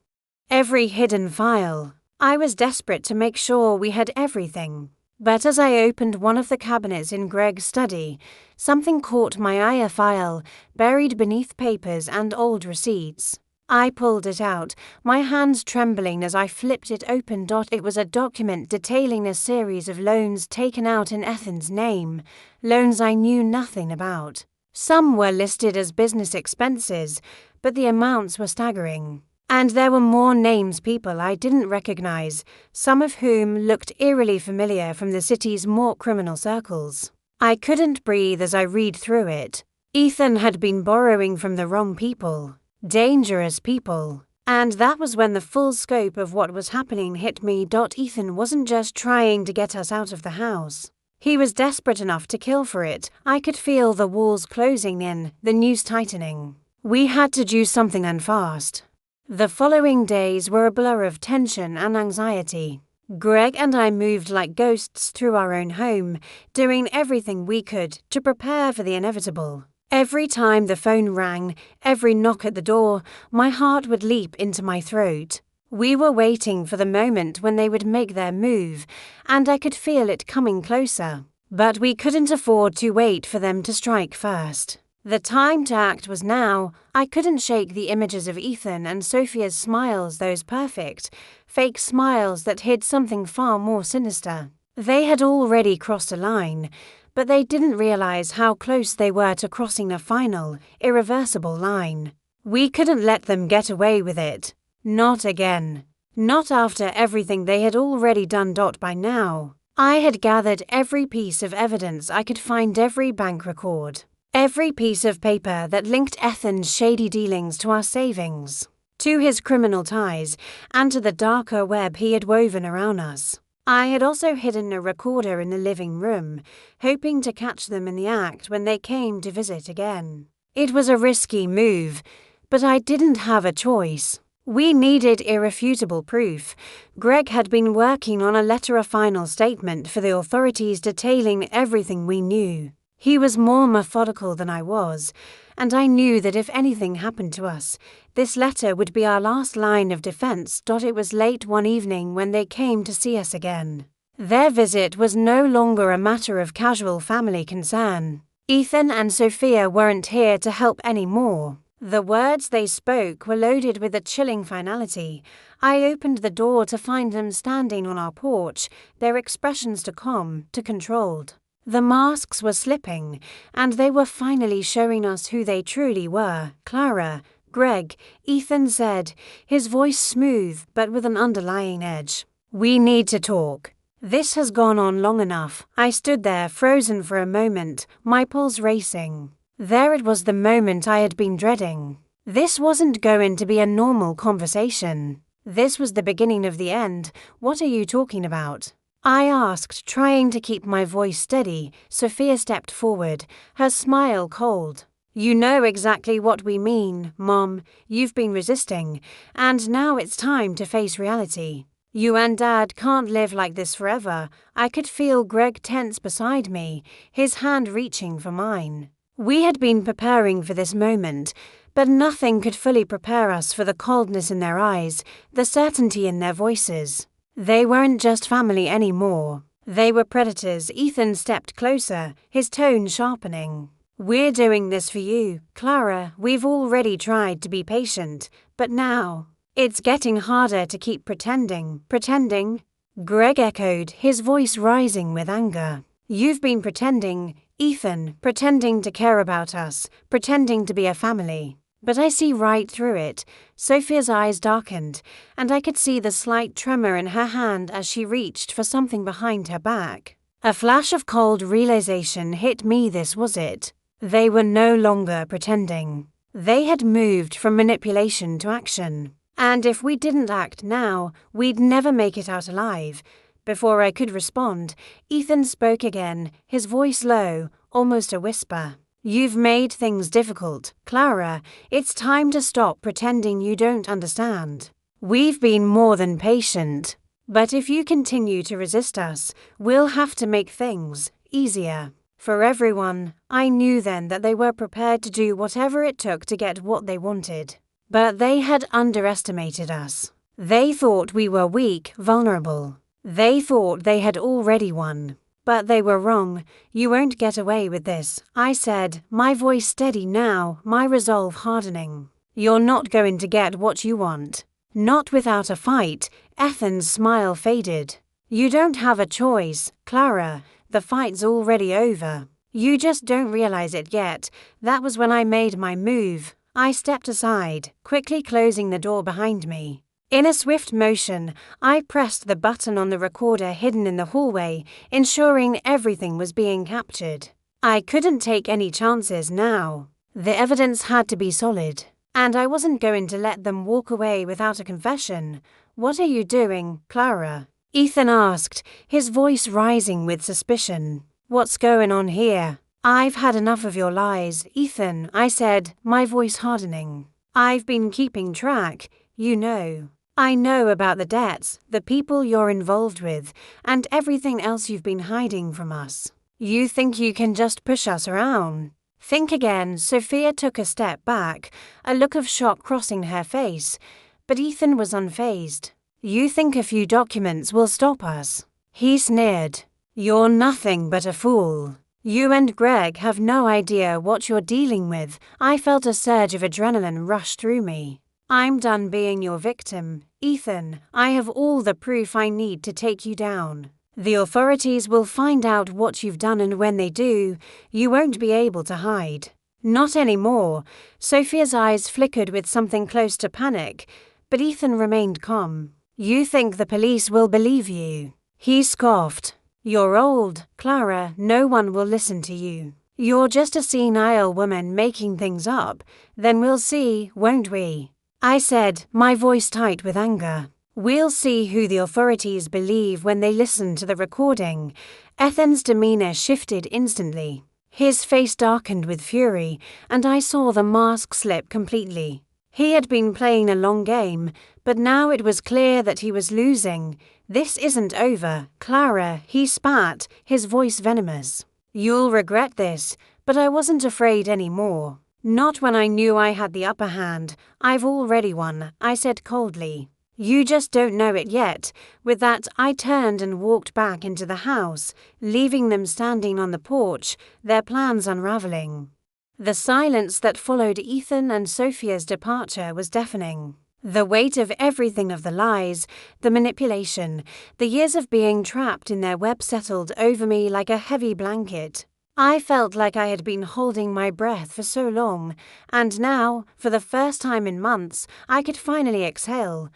every hidden file. I was desperate to make sure we had everything. But as I opened one of the cabinets in Greg's study, something caught my eye, a file buried beneath papers and old receipts. I pulled it out, my hands trembling as I flipped it open. It was a document detailing a series of loans taken out in Ethan's name, loans I knew nothing about. Some were listed as business expenses, but the amounts were staggering. And there were more names, people I didn't recognize, some of whom looked eerily familiar from the city's more criminal circles. I couldn't breathe as I read through it. Ethan had been borrowing from the wrong people. Dangerous people. And that was when the full scope of what was happening hit me. Ethan wasn't just trying to get us out of the house. He was desperate enough to kill for it. I could feel the walls closing in, the noose tightening. We had to do something, and fast. The following days were a blur of tension and anxiety. Greg and I moved like ghosts through our own home, doing everything we could to prepare for the inevitable. Every time the phone rang, every knock at the door, my heart would leap into my throat. We were waiting for the moment when they would make their move, and I could feel it coming closer. But we couldn't afford to wait for them to strike first. The time to act was now. I couldn't shake the images of Ethan and Sophia's smiles, those perfect, fake smiles that hid something far more sinister. They had already crossed a line, but they didn't realize how close they were to crossing a final, irreversible line. We couldn't let them get away with it. Not again. Not after everything they had already done. By now, I had gathered every piece of evidence I could find, every bank record. Every piece of paper that linked Ethan's shady dealings to our savings, to his criminal ties, and to the darker web he had woven around us. I had also hidden a recorder in the living room, hoping to catch them in the act when they came to visit again. It was a risky move, but I didn't have a choice. We needed irrefutable proof. Greg had been working on a letter of final statement for the authorities detailing everything we knew. He was more methodical than I was, and I knew that if anything happened to us, this letter would be our last line of defense. It was late one evening when they came to see us again. Their visit was no longer a matter of casual family concern. Ethan and Sophia weren't here to help anymore. The words they spoke were loaded with a chilling finality. I opened the door to find them standing on our porch, their expressions to calm, to controlled. The masks were slipping, and they were finally showing us who they truly were. Clara, Greg, Ethan said, his voice smooth but with an underlying edge. "We need to talk. This has gone on long enough." I stood there, frozen for a moment, my pulse racing. There it was, the moment I had been dreading. This wasn't going to be a normal conversation. This was the beginning of the end. "What are you talking about?" I asked, trying to keep my voice steady. Sophia stepped forward, her smile cold. "You know exactly what we mean, Mom. You've been resisting, and now it's time to face reality. You and Dad can't live like this forever." I could feel Greg tense beside me, his hand reaching for mine. We had been preparing for this moment, but nothing could fully prepare us for the coldness in their eyes, the certainty in their voices. They weren't just family anymore. They were predators. Ethan stepped closer, his tone sharpening. "We're doing this for you, Clara. We've already tried to be patient, but now it's getting harder to keep pretending." "Pretending?" Greg echoed, his voice rising with anger. "You've been pretending, Ethan, pretending to care about us, pretending to be a family." But I see right through it. Sophia's eyes darkened, and I could see the slight tremor in her hand as she reached for something behind her back. A flash of cold realization hit me. This was it. They were no longer pretending. They had moved from manipulation to action. And if we didn't act now, we'd never make it out alive. Before I could respond, Ethan spoke again, his voice low, almost a whisper. "You've made things difficult, Clara. It's time to stop pretending you don't understand. We've been more than patient. But if you continue to resist us, we'll have to make things easier for everyone." I knew then that they were prepared to do whatever it took to get what they wanted. But they had underestimated us. They thought we were weak, vulnerable. They thought they had already won. But they were wrong. "You won't get away with this," I said, my voice steady now, my resolve hardening. "You're not going to get what you want. Not without a fight." Ethan's smile faded. "You don't have a choice, Clara. The fight's already over. You just don't realize it yet." That was when I made my move. I stepped aside, quickly closing the door behind me. In a swift motion, I pressed the button on the recorder hidden in the hallway, ensuring everything was being captured. I couldn't take any chances now. The evidence had to be solid, and I wasn't going to let them walk away without a confession. "What are you doing, Clara?" Ethan asked, his voice rising with suspicion. "What's going on here?" "I've had enough of your lies, Ethan," I said, my voice hardening. "I've been keeping track, you know. I know about the debts, the people you're involved with, and everything else you've been hiding from us. You think you can just push us around?" "Think again." Sophia took a step back, a look of shock crossing her face, but Ethan was unfazed. "You think a few documents will stop us?" He sneered. "You're nothing but a fool. You and Greg have no idea what you're dealing with." I felt a surge of adrenaline rush through me. "I'm done being your victim, Ethan. I have all the proof I need to take you down. The authorities will find out what you've done, and when they do, you won't be able to hide." "Not anymore." Sophia's eyes flickered with something close to panic, but Ethan remained calm. "You think the police will believe you?" He scoffed. "You're old, Clara. No one will listen to you. You're just a senile woman making things up. Then we'll see, won't we?" I said, my voice tight with anger. "We'll see who the authorities believe when they listen to the recording." Ethan's demeanor shifted instantly. His face darkened with fury, and I saw the mask slip completely. He had been playing a long game, but now it was clear that he was losing. "This isn't over, Clara," he spat, his voice venomous. "You'll regret this." But I wasn't afraid anymore. Not when I knew I had the upper hand. "I've already won," I said coldly. You just don't know it yet. With that, I turned and walked back into the house, leaving them standing on the porch, their plans unraveling. The silence that followed Ethan and Sophia's departure was deafening. The weight of everything, of the lies, the manipulation, the years of being trapped in their web, settled over me like a heavy blanket. I felt like I had been holding my breath for so long, and now, for the first time in months, I could finally exhale.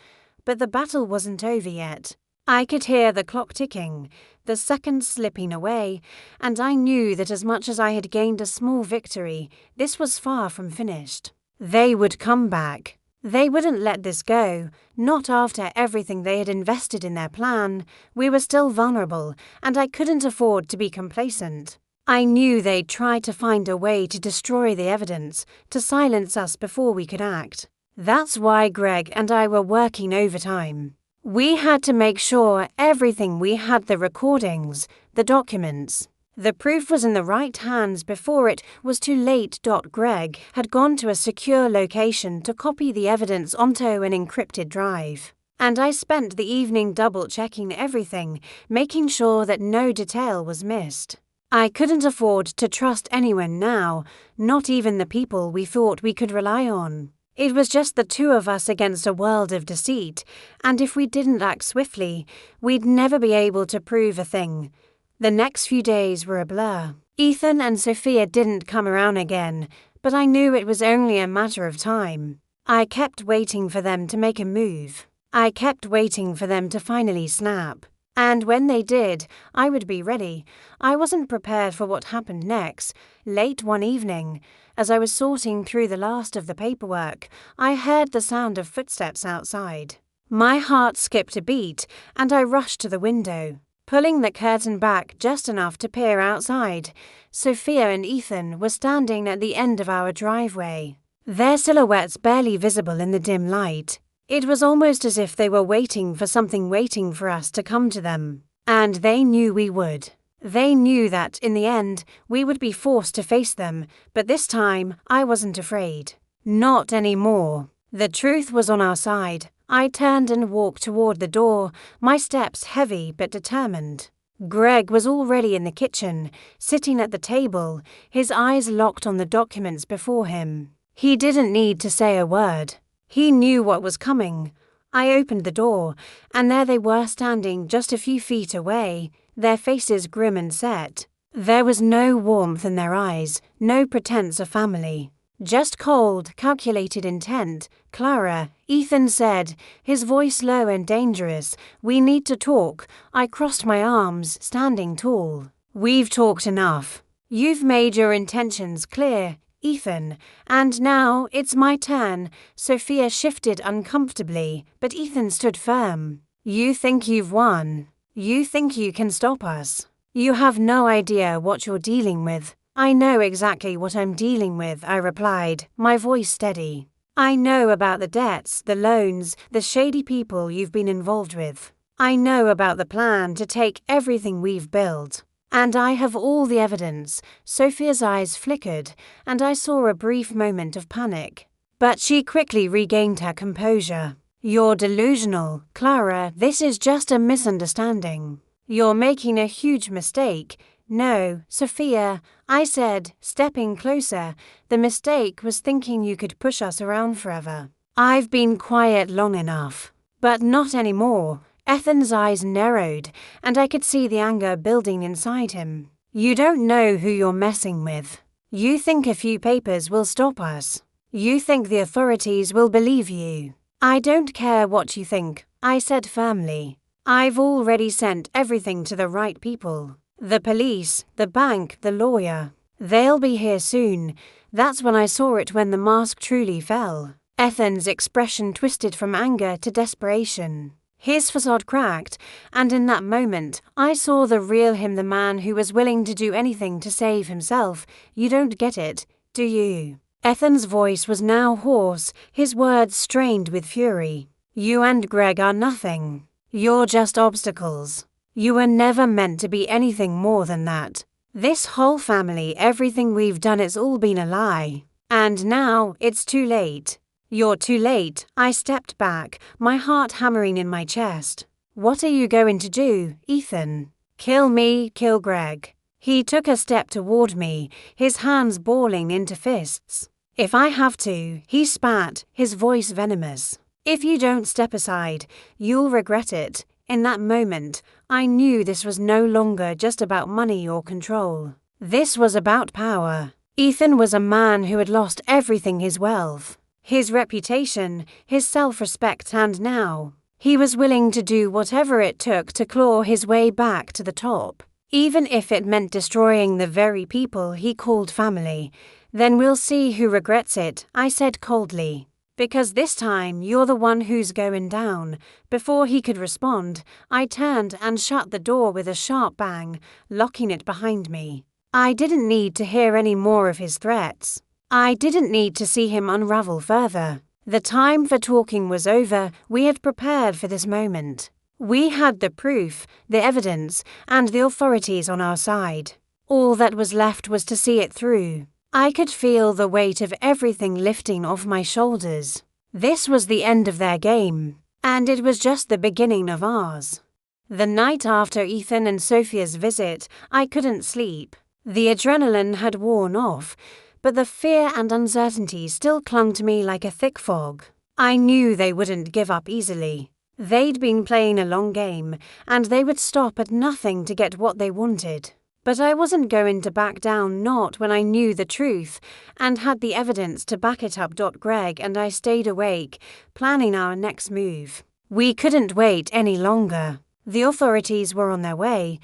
But the battle wasn't over yet. I could hear the clock ticking, the seconds slipping away, and I knew that as much as I had gained a small victory, this was far from finished. They would come back. They wouldn't let this go, not after everything they had invested in their plan. We were still vulnerable, and I couldn't afford to be complacent. I knew they'd try to find a way to destroy the evidence, to silence us before we could act. That's why Greg and I were working overtime. We had to make sure everything, we had the recordings, the documents. The proof was in the right hands before it was too late. Greg had gone to a secure location to copy the evidence onto an encrypted drive. And I spent the evening double-checking everything, making sure that no detail was missed. I couldn't afford to trust anyone now, not even the people we thought we could rely on. It was just the two of us against a world of deceit, and if we didn't act swiftly, we'd never be able to prove a thing. The next few days were a blur. Ethan and Sophia didn't come around again, but I knew it was only a matter of time. I kept waiting for them to make a move. I kept waiting for them to finally snap. And when they did, I would be ready. I wasn't prepared for what happened next. Late one evening, as I was sorting through the last of the paperwork, I heard the sound of footsteps outside. My heart skipped a beat, and I rushed to the window, pulling the curtain back just enough to peer outside. Sophia and Ethan were standing at the end of our driveway, their silhouettes barely visible in the dim light. It was almost as if they were waiting for something, waiting for us to come to them. And they knew we would. They knew that, in the end, we would be forced to face them, but this time, I wasn't afraid. Not anymore. The truth was on our side. I turned and walked toward the door, my steps heavy but determined. Greg was already in the kitchen, sitting at the table, his eyes locked on the documents before him. He didn't need to say a word. He knew what was coming. I opened the door, and there they were standing just a few feet away, their faces grim and set. There was no warmth in their eyes, no pretense of family. Just cold, calculated intent. "Clara," Ethan said, his voice low and dangerous, "we need to talk." I crossed my arms, standing tall. "We've talked enough. You've made your intentions clear, Ethan, and now it's my turn." Sophia shifted uncomfortably, but Ethan stood firm. "You think you've won. You think you can stop us. You have no idea what you're dealing with." "I know exactly what I'm dealing with," I replied, my voice steady. "I know about the debts, the loans, the shady people you've been involved with. I know about the plan to take everything we've built. And I have all the evidence." Sophia's eyes flickered, and I saw a brief moment of panic. But she quickly regained her composure. "You're delusional, Clara. This is just a misunderstanding. You're making a huge mistake." "No, Sophia," I said, stepping closer. "The mistake was thinking you could push us around forever. I've been quiet long enough. But not anymore." Ethan's eyes narrowed, and I could see the anger building inside him. "You don't know who you're messing with. You think a few papers will stop us. You think the authorities will believe you." "I don't care what you think," I said firmly. "I've already sent everything to the right people. The police, the bank, the lawyer. They'll be here soon." That's when I saw it, when the mask truly fell. Ethan's expression twisted from anger to desperation. His facade cracked, and in that moment, I saw the real him, the man who was willing to do anything to save himself. "You don't get it, do you?" Ethan's voice was now hoarse, his words strained with fury. "You and Greg are nothing. You're just obstacles. You were never meant to be anything more than that. This whole family, everything we've done, it's all been a lie. And now it's too late. You're too late. I stepped back, my heart hammering in my chest. What are you going to do, Ethan? Kill me, kill Greg. He took a step toward me, his hands balling into fists. If I have to, he spat, his voice venomous. If you don't step aside, you'll regret it. In that moment, I knew this was no longer just about money or control. This was about power. Ethan was a man who had lost everything: his wealth, his reputation, his self-respect, and now he was willing to do whatever it took to claw his way back to the top, even if it meant destroying the very people he called family. Then we'll see who regrets it, I said coldly. Because this time you're the one who's going down. Before he could respond, I turned and shut the door with a sharp bang, locking it behind me. I didn't need to hear any more of his threats. I didn't need to see him unravel further. The time for talking was over. We had prepared for this moment. We had the proof, the evidence, and the authorities on our side. All that was left was to see it through. I could feel the weight of everything lifting off my shoulders. This was the end of their game, and it was just the beginning of ours. The night after Ethan and Sophia's visit, I couldn't sleep. The adrenaline had worn off, but the fear and uncertainty still clung to me like a thick fog. I knew they wouldn't give up easily. They'd been playing a long game, and they would stop at nothing to get what they wanted. But I wasn't going to back down, not when I knew the truth and had the evidence to back it up. Greg and I stayed awake, planning our next move. We couldn't wait any longer. The authorities were on their way,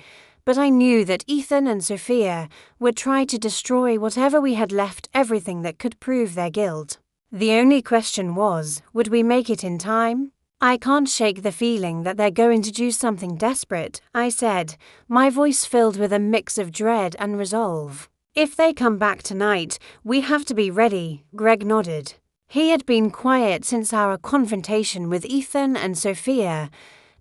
but I knew that Ethan and Sophia would try to destroy whatever we had left, everything that could prove their guilt. The only question was, would we make it in time? I can't shake the feeling that they're going to do something desperate, I said, my voice filled with a mix of dread and resolve. If they come back tonight, we have to be ready, Greg nodded. He had been quiet since our confrontation with Ethan and Sophia,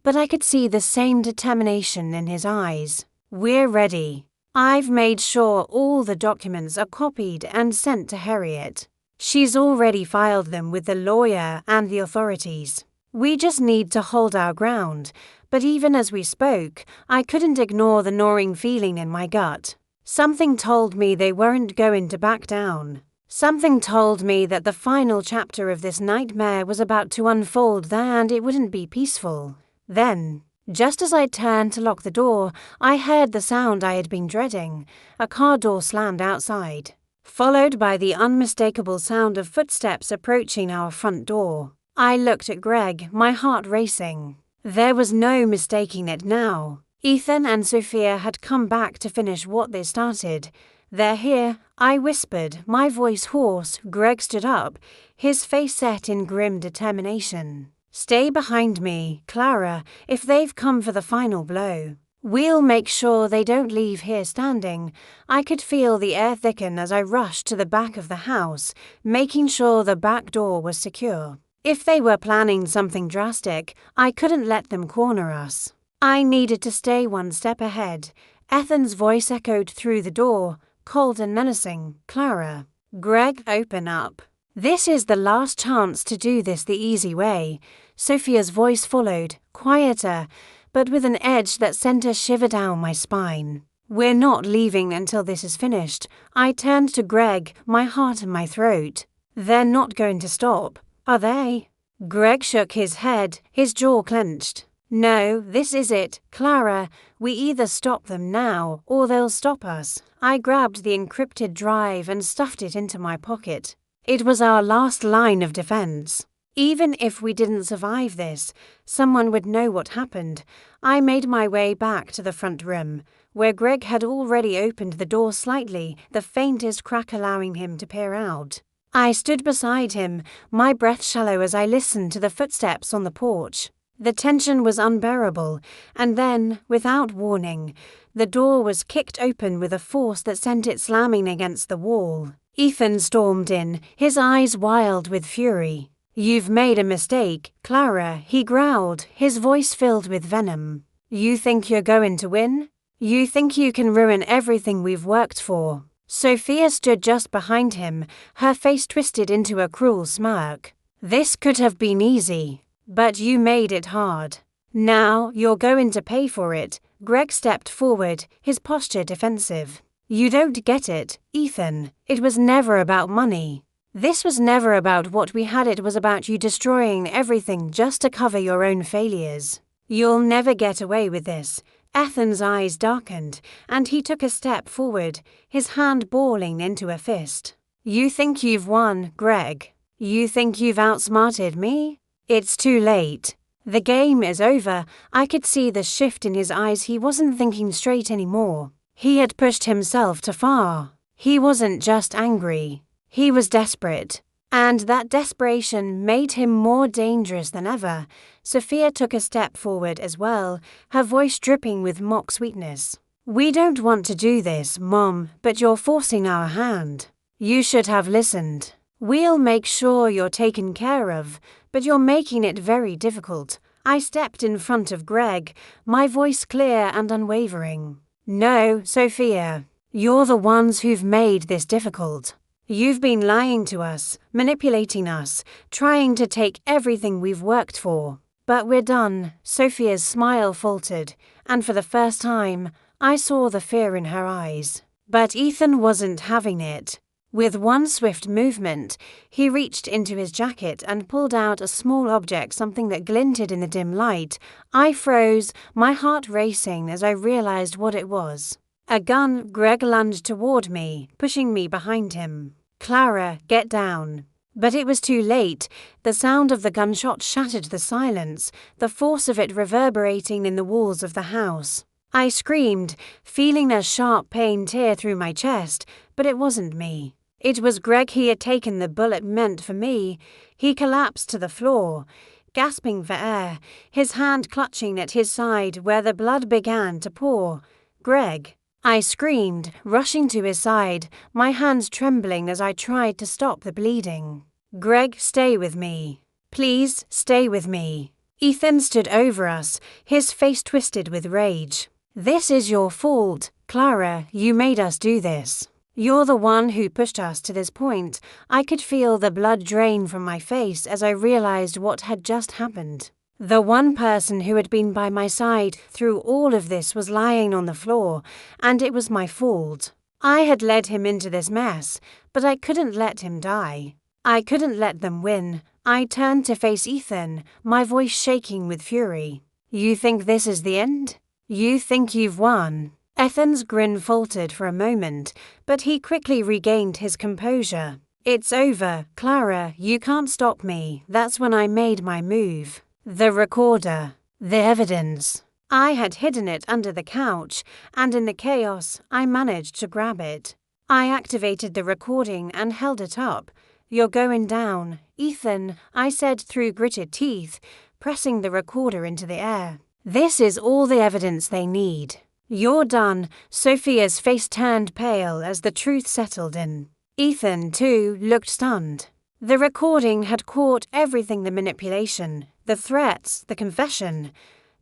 but I could see the same determination in his eyes. We're ready. I've made sure all the documents are copied and sent to Harriet. She's already filed them with the lawyer and the authorities. We just need to hold our ground, but even as we spoke, I couldn't ignore the gnawing feeling in my gut. Something told me they weren't going to back down. Something told me that the final chapter of this nightmare was about to unfold and it wouldn't be peaceful. Then, just as I turned to lock the door, I heard the sound I had been dreading. A car door slammed outside, followed by the unmistakable sound of footsteps approaching our front door. I looked at Greg, my heart racing. There was no mistaking it now. Ethan and Sophia had come back to finish what they started. They're here, I whispered, my voice hoarse. Greg stood up, his face set in grim determination. Stay behind me, Clara, if they've come for the final blow. We'll make sure they don't leave here standing. I could feel the air thicken as I rushed to the back of the house, making sure the back door was secure. If they were planning something drastic, I couldn't let them corner us. I needed to stay one step ahead. Ethan's voice echoed through the door, cold and menacing. Clara. Greg, open up. This is the last chance to do this the easy way. Sophia's voice followed, quieter, but with an edge that sent a shiver down my spine. We're not leaving until this is finished. I turned to Greg, my heart in my throat. They're not going to stop, are they? Greg shook his head, his jaw clenched. No, this is it, Clara. We either stop them now, or they'll stop us. I grabbed the encrypted drive and stuffed it into my pocket. It was our last line of defense. Even if we didn't survive this, someone would know what happened. I made my way back to the front room, where Greg had already opened the door slightly, the faintest crack allowing him to peer out. I stood beside him, my breath shallow as I listened to the footsteps on the porch. The tension was unbearable, and then, without warning, the door was kicked open with a force that sent it slamming against the wall. Ethan stormed in, his eyes wild with fury. You've made a mistake, Clara, he growled, his voice filled with venom. You think you're going to win? You think you can ruin everything we've worked for? Sophia stood just behind him, her face twisted into a cruel smirk. This could have been easy, but you made it hard. Now you're going to pay for it." Greg stepped forward, his posture defensive. "You don't get it, Ethan. It was never about money. This was never about what we had, it was about you destroying everything just to cover your own failures. You'll never get away with this." Ethan's eyes darkened, and he took a step forward, his hand balling into a fist. "You think you've won, Greg? You think you've outsmarted me? It's too late. The game is over." I could see the shift in his eyes. He wasn't thinking straight anymore. He had pushed himself too far. He wasn't just angry. He was desperate. And that desperation made him more dangerous than ever. Sophia took a step forward as well, her voice dripping with mock sweetness. "We don't want to do this, Mom, but you're forcing our hand. You should have listened. We'll make sure you're taken care of, but you're making it very difficult." I stepped in front of Greg, my voice clear and unwavering. "No, Sophia. You're the ones who've made this difficult. You've been lying to us, manipulating us, trying to take everything we've worked for. But we're done." Sophia's smile faltered, and for the first time, I saw the fear in her eyes. But Ethan wasn't having it. With one swift movement, he reached into his jacket and pulled out a small object, something that glinted in the dim light. I froze, my heart racing as I realized what it was. A gun. Greg lunged toward me, pushing me behind him. "Clara, get down." But it was too late. The sound of the gunshot shattered the silence, the force of it reverberating in the walls of the house. I screamed, feeling a sharp pain tear through my chest, but it wasn't me. It was Greg. He had taken the bullet meant for me. He collapsed to the floor, gasping for air, his hand clutching at his side where the blood began to pour. "Greg!" I screamed, rushing to his side, my hands trembling as I tried to stop the bleeding. "Greg, stay with me. Please, stay with me." Ethan stood over us, his face twisted with rage. "This is your fault, Clara. You made us do this. You're the one who pushed us to this point." I could feel the blood drain from my face as I realized what had just happened. The one person who had been by my side through all of this was lying on the floor, and it was my fault. I had led him into this mess, but I couldn't let him die. I couldn't let them win. I turned to face Ethan, my voice shaking with fury. "You think this is the end? You think you've won?" Ethan's grin faltered for a moment, but he quickly regained his composure. "It's over, Clara. You can't stop me." That's when I made my move. The recorder. The evidence. I had hidden it under the couch, and in the chaos, I managed to grab it. I activated the recording and held it up. "You're going down, Ethan," I said through gritted teeth, pressing the recorder into the air. "This is all the evidence they need. You're done." Sophia's face turned pale as the truth settled in. Ethan, too, looked stunned. The recording had caught everything, the manipulation, the threats, the confession.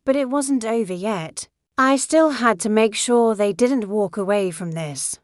But it wasn't over yet. I still had to make sure they didn't walk away from this.